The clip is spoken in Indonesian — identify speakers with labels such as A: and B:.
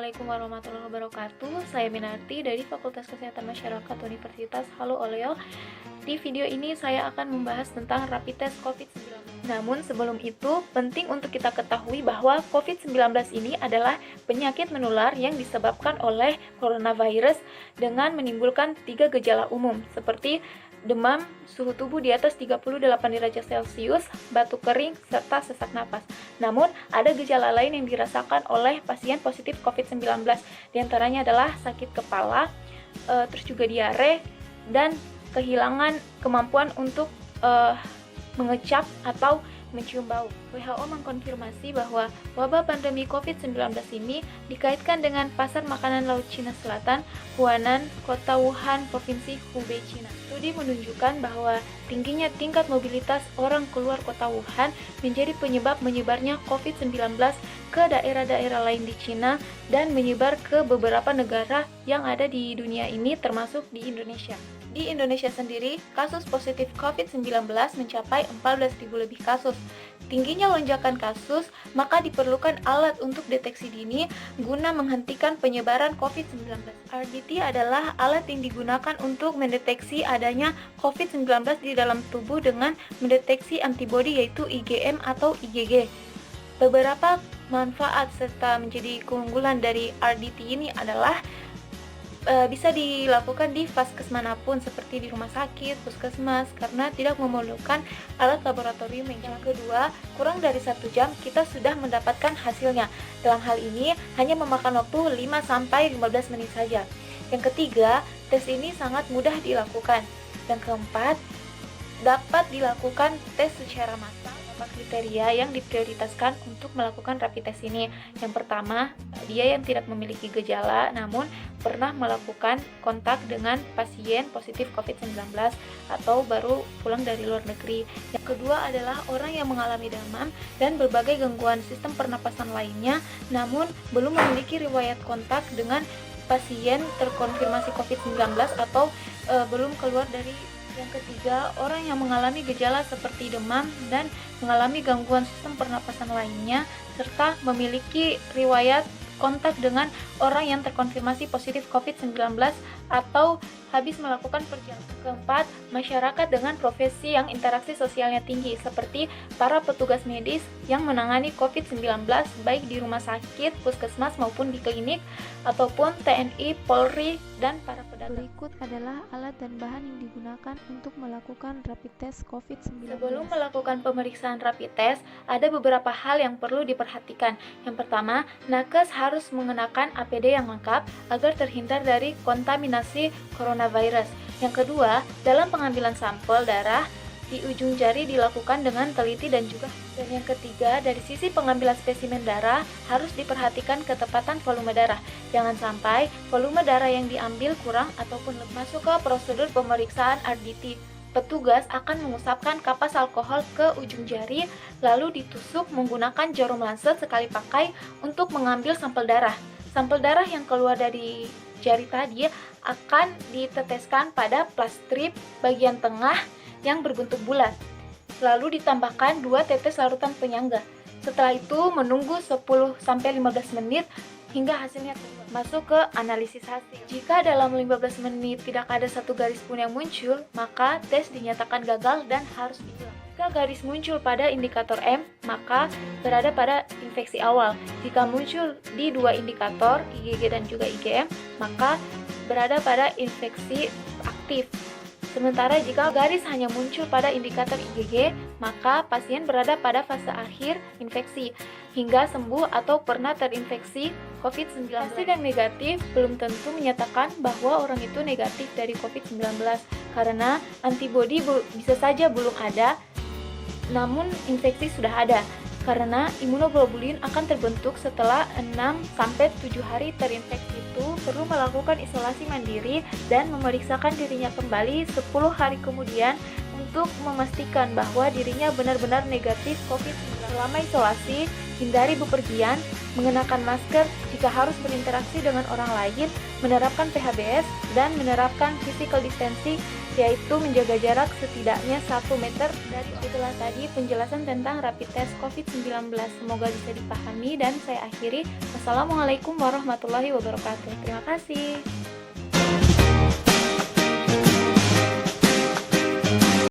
A: Assalamualaikum warahmatullahi wabarakatuh. Saya Minarti dari Fakultas Kesehatan Masyarakat Universitas Halo Oleo. Di video ini saya akan membahas tentang rapid test COVID-19. Namun sebelum itu, penting untuk kita ketahui bahwa COVID-19 ini adalah penyakit menular yang disebabkan oleh coronavirus dengan menimbulkan 3 gejala umum seperti demam, suhu tubuh di atas 38 derajat Celcius, batuk kering, serta sesak napas. Namun, ada gejala lain yang dirasakan oleh pasien positif COVID-19. Di antaranya adalah sakit kepala, terus juga diare, dan kehilangan kemampuan untuk mengecap atau mencium bau. WHO mengkonfirmasi bahwa wabah pandemi COVID-19 ini dikaitkan dengan pasar makanan laut Cina Selatan, Huanan, kota Wuhan, Provinsi Hubei, Cina. Studi menunjukkan bahwa tingginya tingkat mobilitas orang keluar kota Wuhan menjadi penyebab menyebarnya COVID-19 ke daerah-daerah lain di Cina dan menyebar ke beberapa negara yang ada di dunia ini termasuk di Indonesia. Di Indonesia sendiri, kasus positif COVID-19 mencapai 14.000 lebih kasus. Tingginya lonjakan kasus, maka diperlukan alat untuk deteksi dini guna menghentikan penyebaran COVID-19. RDT adalah alat yang digunakan untuk mendeteksi adanya COVID-19 di dalam tubuh dengan mendeteksi antibodi yaitu IgM atau IgG. Beberapa manfaat serta menjadi keunggulan dari RDT ini adalah bisa dilakukan di vaskes manapun seperti di rumah sakit, puskesmas karena tidak memerlukan alat laboratorium. Yang kedua, kurang dari 1 jam kita sudah mendapatkan hasilnya. Dalam hal ini hanya memakan waktu 5-15 menit saja. Yang ketiga, tes ini sangat mudah dilakukan. Yang keempat, dapat dilakukan tes secara massal. Kriteria yang diprioritaskan untuk melakukan rapid test ini. Yang pertama, dia yang tidak memiliki gejala namun pernah melakukan kontak dengan pasien positif COVID-19 atau baru pulang dari luar negeri. Yang kedua adalah orang yang mengalami demam dan berbagai gangguan sistem pernapasan lainnya namun belum memiliki riwayat kontak dengan pasien terkonfirmasi COVID-19 atau belum keluar dari. Yang ketiga, orang yang mengalami gejala seperti demam dan mengalami gangguan sistem pernapasan lainnya, serta memiliki riwayat kontak dengan orang yang terkonfirmasi positif COVID-19 atau habis melakukan perjalanan. Keempat, masyarakat dengan profesi yang interaksi sosialnya tinggi, seperti para petugas medis yang menangani COVID-19 baik di rumah sakit, puskesmas maupun di klinik, ataupun TNI, Polri, dan para pedagang.
B: Berikut adalah alat dan bahan yang digunakan untuk melakukan rapid test COVID-19.
A: Sebelum melakukan pemeriksaan rapid test, ada beberapa hal yang perlu diperhatikan. Yang pertama, nakes harus mengenakan APD yang lengkap agar terhindar dari kontaminasi coronavirus. Yang kedua, dalam pengambilan sampel darah, di ujung jari dilakukan dengan teliti dan juga. Dan yang ketiga, dari sisi pengambilan spesimen darah harus diperhatikan ketepatan volume darah. Jangan sampai volume darah yang diambil kurang ataupun masuk ke prosedur pemeriksaan RDT. Petugas akan mengusapkan kapas alkohol ke ujung jari lalu ditusuk menggunakan jarum lancet sekali pakai untuk mengambil sampel darah. Sampel darah yang keluar dari jari tadi akan diteteskan pada plastrip bagian tengah yang berbentuk bulat. Lalu ditambahkan 2 tetes larutan penyangga. Setelah itu menunggu 10-15 menit hingga hasilnya keluar. Masuk ke analisis hasil. Jika dalam 15 menit tidak ada satu garis pun yang muncul, maka tes dinyatakan gagal dan harus diulang. Jika garis muncul pada indikator M, maka berada pada infeksi awal. Jika muncul di 2 indikator, IgG dan juga IgM, maka berada pada infeksi aktif. Sementara jika garis hanya muncul pada indikator IgG, maka pasien berada pada fase akhir infeksi hingga sembuh atau pernah terinfeksi COVID-19. Hasil yang negatif belum tentu menyatakan bahwa orang itu negatif dari COVID-19 karena antibodi bisa saja belum ada, namun infeksi sudah ada. Karena imunoglobulin akan terbentuk setelah 6-7 hari terinfeksi itu perlu melakukan isolasi mandiri dan memeriksakan dirinya kembali 10 hari kemudian untuk memastikan bahwa dirinya benar-benar negatif COVID-19. Selama isolasi, hindari bepergian, mengenakan masker jika harus berinteraksi dengan orang lain, menerapkan PHBS, dan menerapkan physical distancing yaitu menjaga jarak setidaknya 1 meter. Dan itulah tadi penjelasan tentang rapid test COVID-19. Semoga bisa dipahami dan saya akhiri. Wassalamualaikum warahmatullahi wabarakatuh. Terima kasih.